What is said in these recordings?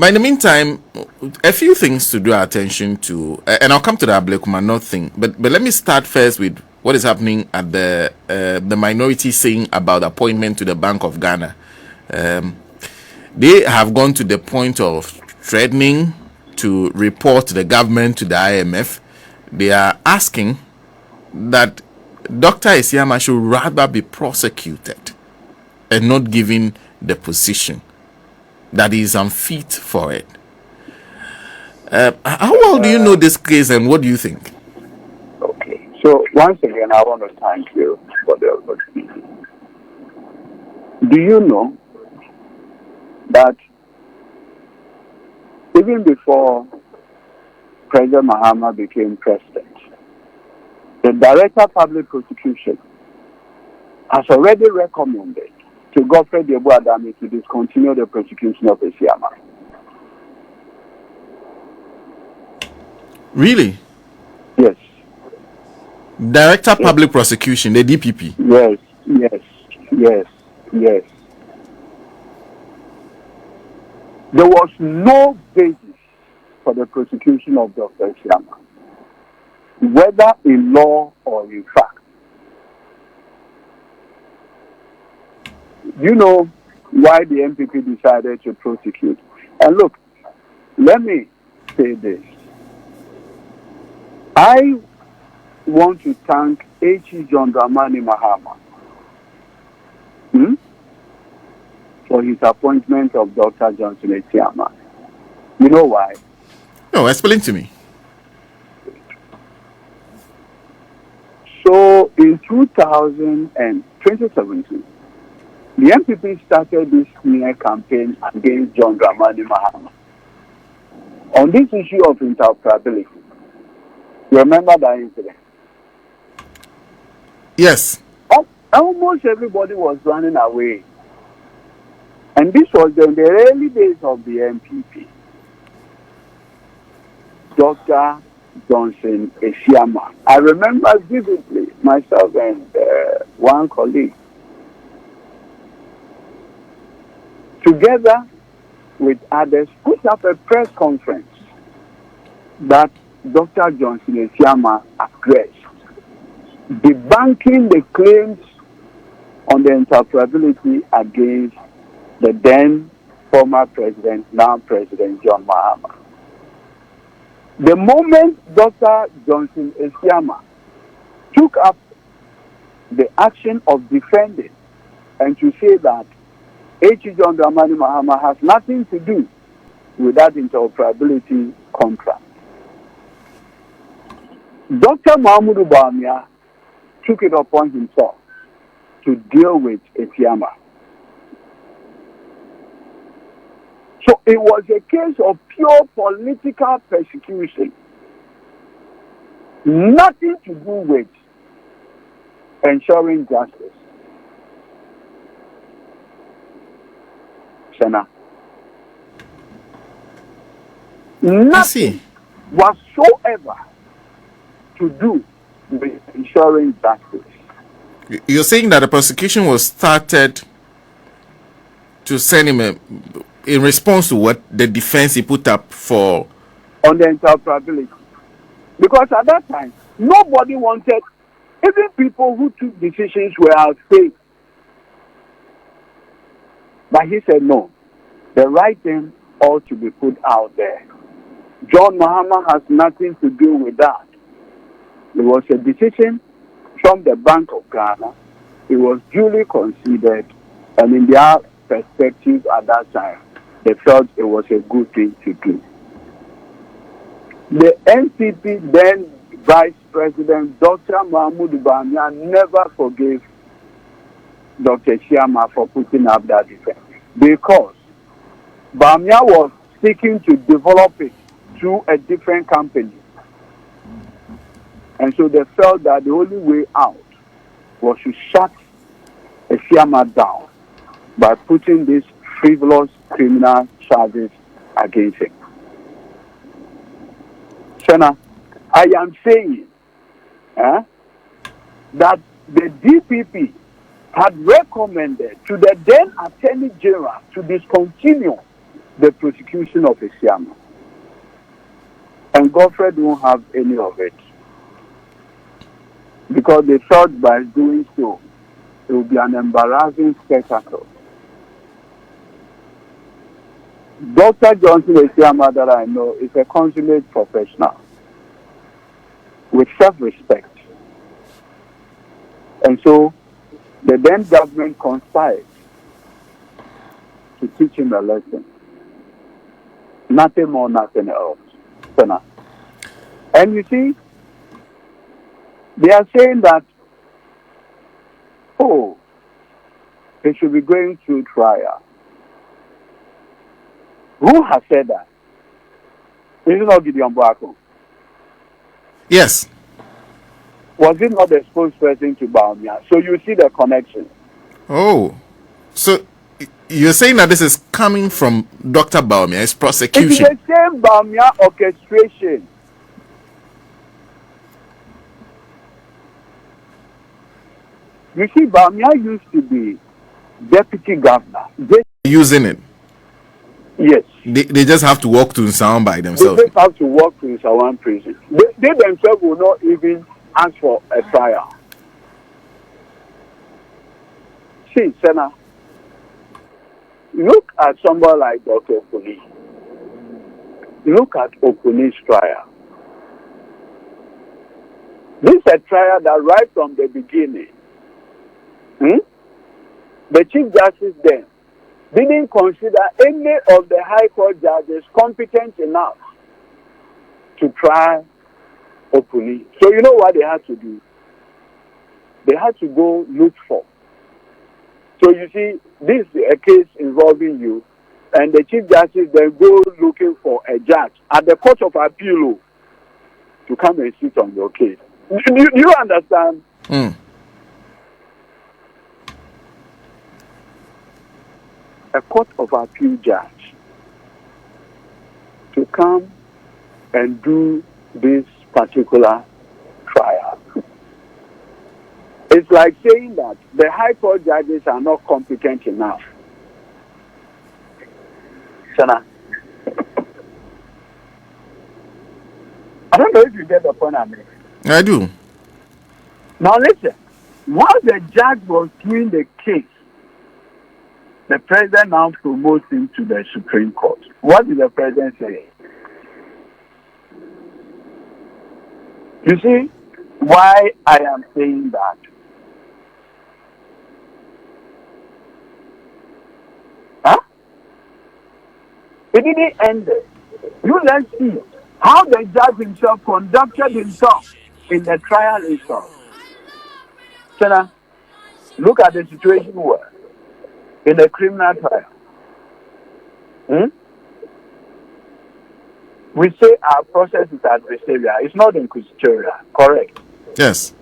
But in the meantime, a few things to draw attention to, and I'll come to the Ablekuma North thing. But let me start first with what is happening at the minority saying about appointment to the Bank of Ghana. They have gone to the point of threatening to report the government to the IMF. They are asking that Dr. Esiama should rather be prosecuted and not given the position, that he is unfit for it. How well do you know this case, and what do you think? Okay, so once again, I want to thank you for the opportunity. Do you know that even before President Mahama became president, the Director of Public Prosecution has already recommended to Godfrey Debo Adami to discontinue the prosecution of Esiama. Really? Yes. Director of Public Prosecution, the DPP? Yes. There was no basis for the prosecution of Dr. Esiama, whether in law or in fact. You know why the NPP decided to prosecute. And look, let me say this. I want to thank H.E. John Dramani Mahama for his appointment of Dr. Johnson Esiama. You know why? No, explain to me. So in 2017, the NPP started this smear campaign against John Dramani Mahama on this issue of interoperability. You remember that incident? Yes. Almost everybody was running away. And this was in the early days of the NPP. Dr. Johnson Esiama. I remember vividly, myself and one colleague, together with others, put up a press conference that Dr. Johnson Esiama addressed, debunking the claims on the interoperability against the then former president, now President John Mahama. The moment Dr. Johnson Esiama took up the action of defending and to say that H. John Dramani Mahama has nothing to do with that interoperability contract, Dr. Mahmoud Bawumia took it upon himself to deal with Esiama. So it was a case of pure political persecution. Nothing to do with ensuring justice. Sena. Nothing whatsoever to do with ensuring justice. You're saying that the prosecution was started to send him in response to what the defense he put up for on the interoperability. Because at that time, nobody wanted, even people who took decisions were at stake. But he said no, the right thing ought to be put out there. John Mahama has nothing to do with that. It was a decision from the Bank of Ghana. It was duly considered, and in their perspective at that time, they felt it was a good thing to do. The NPP then Vice President Dr. Mahmoud Bawumia never forgave Dr. Esiama for putting up that defense, because Bawumia was seeking to develop it through a different company. And so they felt that the only way out was to shut Esiama down by putting these frivolous criminal charges against him. Sena, I am saying that the DPP had recommended to the then Attorney General to discontinue the prosecution of Isiama. And Godfrey don't have any of it. Because they thought by doing so, it would be an embarrassing spectacle. Dr. Johnson Isiama, that I know, is a consummate professional with self-respect. And so the then government conspired to teach him a lesson. Nothing more, nothing else. And you see, they are saying that, oh, they should be going through trial. Who has said that? Is it not Gideon Boako? Yes. Was it not the spokesperson to Baumia? So you see the connection. Oh, so you're saying that this is coming from Dr. Baumia's prosecution? It is the same Baumia orchestration. You see, Baumia used to be deputy governor. Using it? Yes. They just have to walk to Nsawan by themselves? They just have to walk to Nsawan prison. They themselves will not even ask for a trial. See, Senna, look at somebody like Dr. Okuni. Look at Okuni's trial. This is a trial that right from the beginning, the Chief Justice then didn't consider any of the High Court judges competent enough to try Okuni. So you know what they had to do? They had to go look for. So you see, this is a case involving you, and the Chief Justice then go looking for a judge at the Court of Appeal to come and sit on your case. Do you understand? A Court of Appeal judge to come and do this particular trial. It's like saying that the High Court judges are not competent enough. Sana, I don't know if you get the point I make. I do. Now listen, while the judge was doing the case, the president now promotes him to the Supreme Court. What did the president say? You see why I am saying that? Huh? It didn't end there. Let's see how the judge himself conducted himself in the trial itself. Senna, look at the situation where in a criminal trial, we say our process is adversarial. It's not inquisitorial, correct? Yes.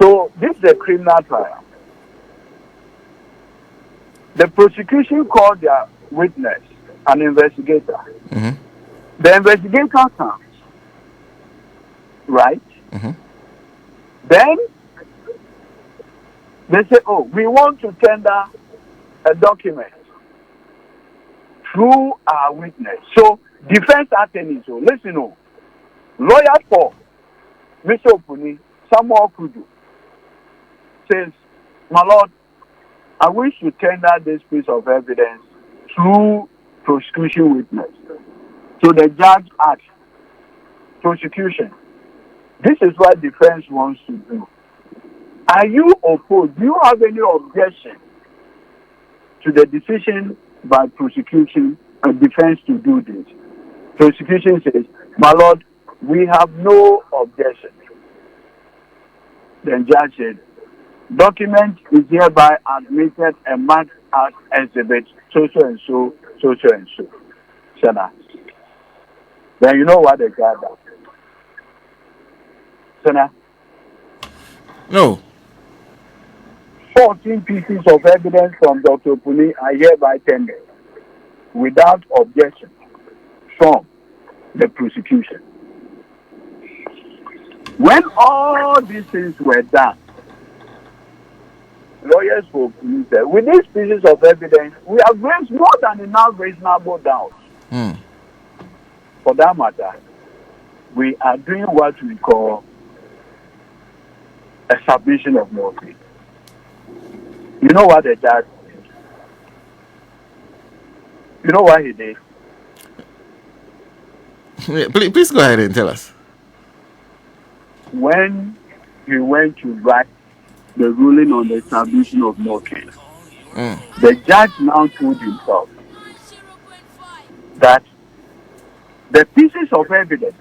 So this is a criminal trial. The prosecution called their witness, an investigator. The investigator comes, right? Then they say, oh, we want to tender a document through our witness. So defense attorneys, listen, lawyer for Mr. Okuni, Samuel Kudu, says, my lord, I wish to tender this piece of evidence through prosecution witness. So the judge asked, prosecution, this is what defense wants to do. Are you opposed? Do you have any objection to the decision by prosecution and defense to do this? Prosecution says, my lord, we have no objection. Then judge said, document is hereby admitted and marked as exhibit so and so. Senna. Then you know what the guy does. Senna. No. 14 pieces of evidence from Dr. Okuni are hereby tendered without objection from the prosecution. When all these things were done, lawyers for police, with these pieces of evidence, we have raised more than enough reasonable doubts. For that matter, we are doing what we call a submission of no plea. You know what the judge did? You know what he did? Please go ahead and tell us. When he went to write the ruling on the submission of no case, the judge now told himself that the pieces of evidence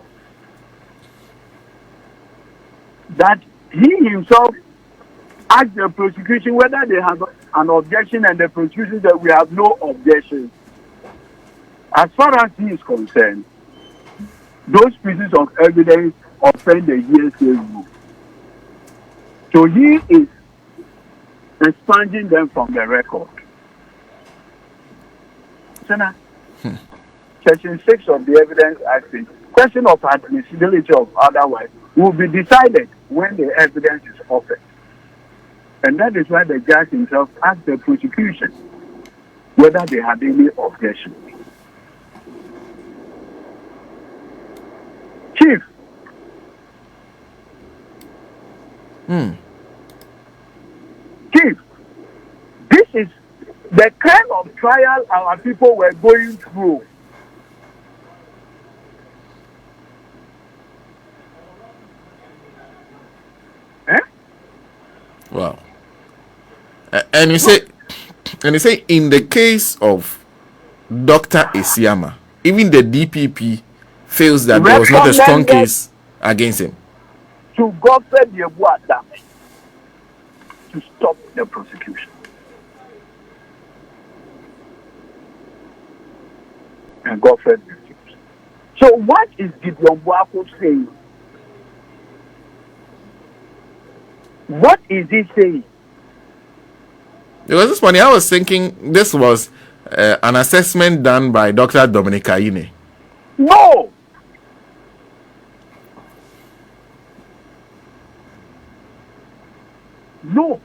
that he himself asked the prosecution whether they have an objection, and the prosecution said we have no objection. As far as he is concerned, those pieces of evidence offend the hearsay rule. So he is expunging them from the record. Senator, Section 6 of the Evidence Act says, question of admissibility of otherwise will be decided when the evidence is offered. And that is why the judge himself asked the prosecution whether they had any objection. Chief, Chief, this is the kind of trial our people were going through. Wow. And you say in the case of Dr. Isiama, even the DPP feels that there was not a strong case against him. To Godfrey Yebuada to stop the prosecution. And Godfrey refused. So what is Gideon Boako saying? What is he saying? Because this morning I was thinking this was an assessment done by Dr. Dominic Aine. No! No.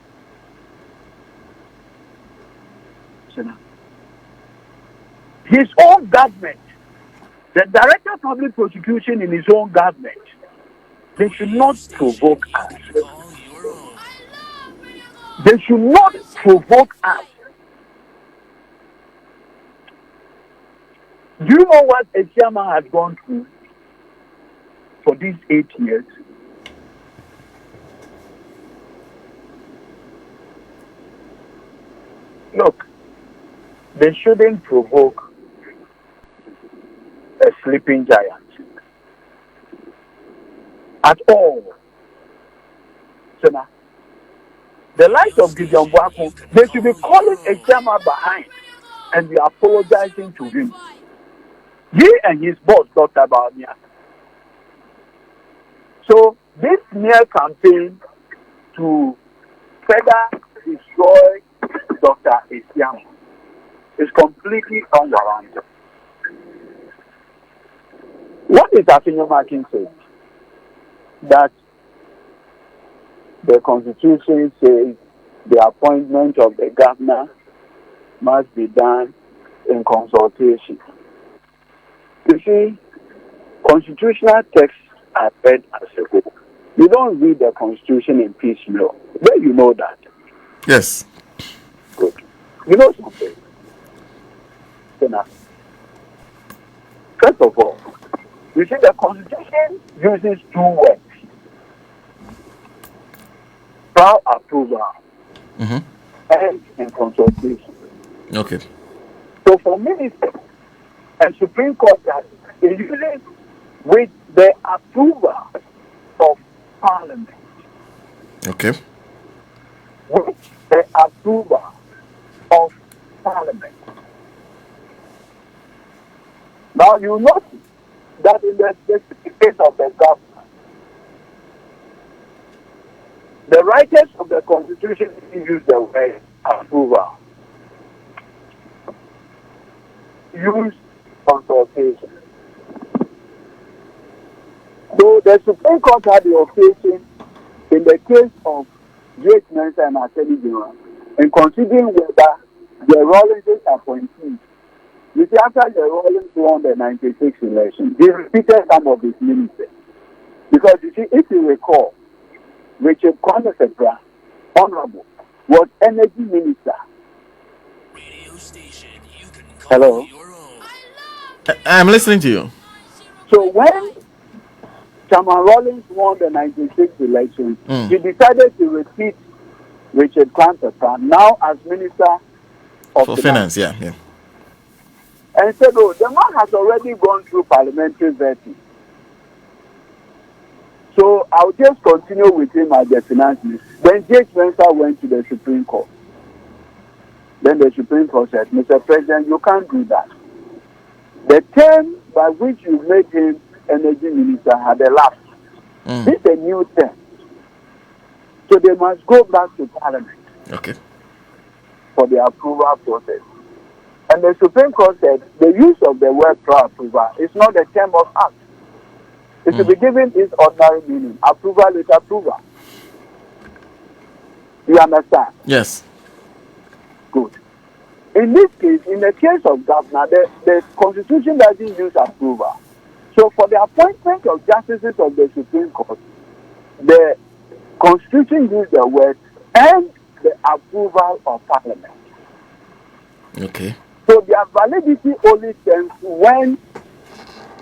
His own government, the Director of Public Prosecution in his own government, they should not provoke us. They should not provoke us. Do you know what Isiama has gone through for these 8 years? Look, they shouldn't provoke a sleeping giant at all. So now, the likes of Gideon Boako, they should be calling Isiama behind and be apologizing to him. He and his boss, Dr. Baumia. So this mere campaign to further destroy Dr. Isiama is completely unwarranted. What is Afenyo Markin saying? That the Constitution says the appointment of the governor must be done in consultation. You see, constitutional texts are read as a whole. You don't read the Constitution in piecemeal. Well, you know that. Yes. Good. You know something? First of all, you see the Constitution uses 2 words. Prior approval and in consultation. Okay. So for ministers and Supreme Court judges, they use it with the approval of Parliament. Okay. With the approval of Parliament. Now you notice that in the specific case of the government, the writers of the Constitution use the word approval. Use consultation. So the Supreme Court had the occasion in the case of Great Mensa and Attorney General in considering whether the Rawlings appointees, you see, after the Rawlings won the 96 election, he repeated some of his ministers. Because you see, if you recall, Richard Kwanesepra, Honorable, was energy minister. Radio station, you can call Hello? your own. I'm listening to you. So when Chairman Rawlings won the 96 election, Mm. he decided to repeat Richard Kwanesepra now as Minister of For finance, yeah. And said, oh, the man has already gone through parliamentary vetting. So I'll just continue with him as the finance minister. Then J. Spencer went to the Supreme Court. Then the Supreme Court said, Mr. President, you can't do that. The term by which you made him energy minister had elapsed. Mm. This is a new term. So they must go back to Parliament Okay. for the approval process. And the Supreme Court said the use of the word prior approval is not a term of act. It should be given its ordinary meaning. Approval is approval. You understand? Yes. Good. In this case, in the case of governor, the Constitution doesn't use approval. So for the appointment of justices of the Supreme Court, the Constitution uses the word and the approval of Parliament. Okay. So their validity only stands when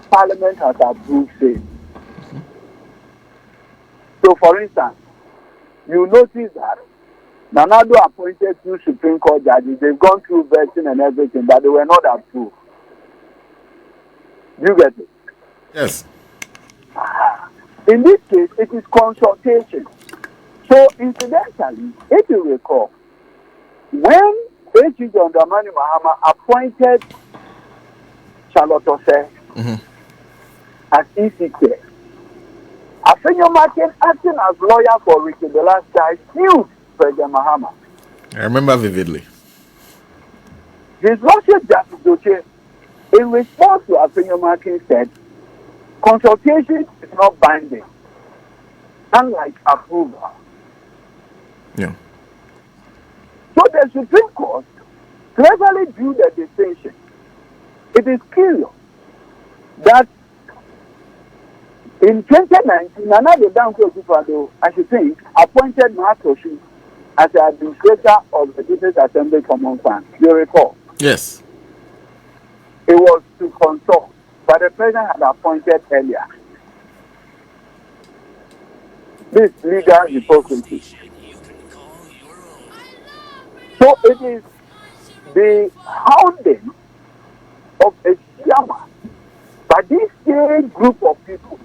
Parliament has approved it. So, for instance, you notice that Nanado appointed 2 Supreme Court judges. They've gone through vetting and everything, but they were not approved. You get it? Yes. In this case, it is consultation. So, incidentally, if you recall, when H.E. John Dramani Mahama appointed Charlotte Osei as ECK, Afenyo Markin, acting as lawyer for Richard the last guy, sued President Mahama. I remember vividly. His Lordship Justice Doche, in response to Afenyo Markin, said, consultation is not binding, unlike approval. Yeah. So the Supreme Court cleverly drew the distinction. It is curious that in 2019, Nana Danko Akufo-Addo, I should think, appointed Markin as the administrator of the People's Assembly Common Fund. You recall? Yes. It was to consult, but the president had appointed earlier. This legal hypocrisy. You can call your own. So it is the hounding of a Shama by this same group of people.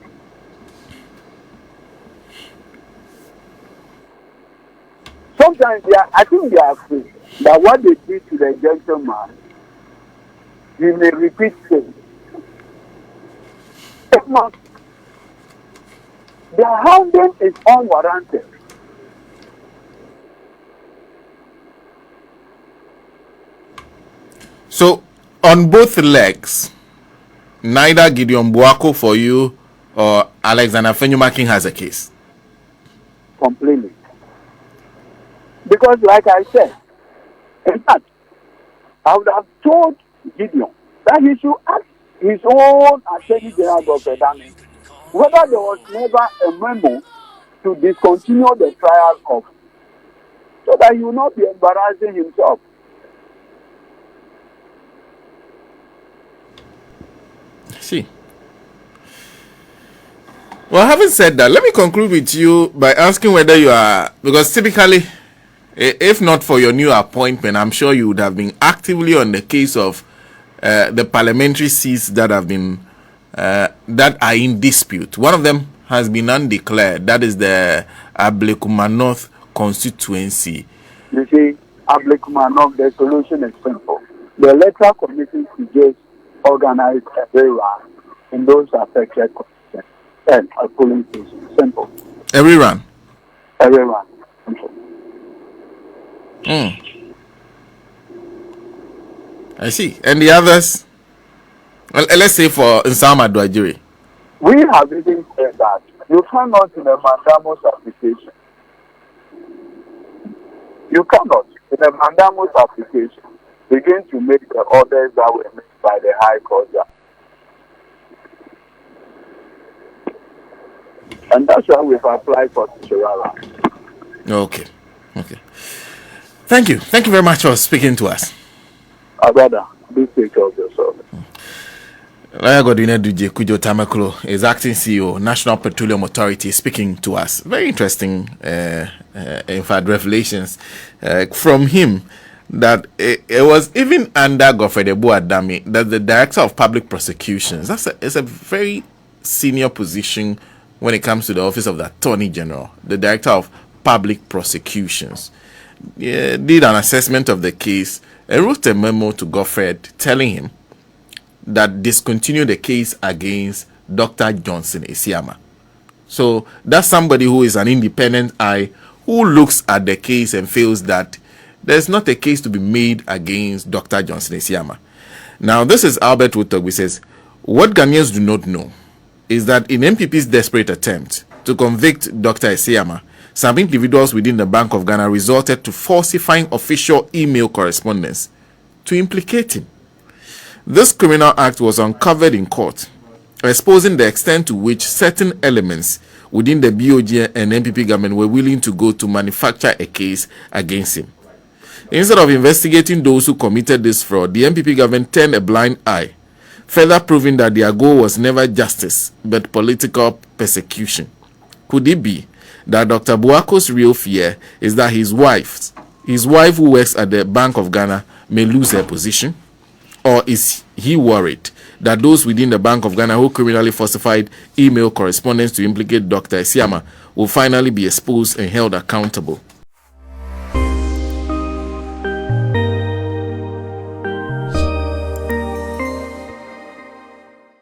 Sometimes I think they are afraid that what they did to the gentleman, he may repeat things. Their hounding is unwarranted. So, on both legs, neither Gideon Buako for you or Alexander Afenyo Markin has a case. Completely. Because, like I said, in fact, I would have told Gideon that he should ask his own Attorney General Dr. Dami whether there was never a memo to discontinue the trial of, so that he will not be embarrassing himself. See. Well, having said that, let me conclude with you by asking whether you are, because typically, if not for your new appointment, I'm sure you would have been actively on the case of the parliamentary seats that have been that are in dispute. One of them has been undeclared. That is the Ablekuma North constituency. You see, Ablekuma North, the solution is simple. The electoral committee should just organize everyone in those affected constituencies and a polling station. Simple. Everyone. Everyone. Simple. I see. And the others? Well, let's say for Nsama Dwajiri. We have even said that you cannot in a mandamus application. You cannot. in a mandamus application, begin to make the orders that were made by the High Court. And that's why we've applied for Tirala. Okay. Thank you very much for speaking to us. Brother, please take care of yourself. Lawyer Godwin Duje Kujo Tamaklo is acting CEO, National Petroleum Authority, speaking to us. Very interesting, in fact, revelations from him that it was even under Godfrey Adami that the Director of Public Prosecutions, it's a very senior position when it comes to the Office of the Attorney General, the Director of Public Prosecutions, did an assessment of the case and wrote a memo to Godfrey telling him that discontinue the case against Dr. Johnson Esiama. So that's somebody who is an independent eye who looks at the case and feels that there's not a case to be made against Dr. Johnson Esiama. Now, this is Albert Wutogwi says, what Ghanaians do not know is that in NPP's desperate attempt to convict Dr. Esiama, some individuals within the Bank of Ghana resorted to falsifying official email correspondence to implicate him. This criminal act was uncovered in court, exposing the extent to which certain elements within the BoG and NPP government were willing to go to manufacture a case against him. Instead of investigating those who committed this fraud, the NPP government turned a blind eye, further proving that their goal was never justice but political persecution. Could it be that Dr. Buako's real fear is that his wife who works at the Bank of Ghana may lose her position? Or is he worried that those within the Bank of Ghana who criminally falsified email correspondence to implicate Dr. Esiama will finally be exposed and held accountable?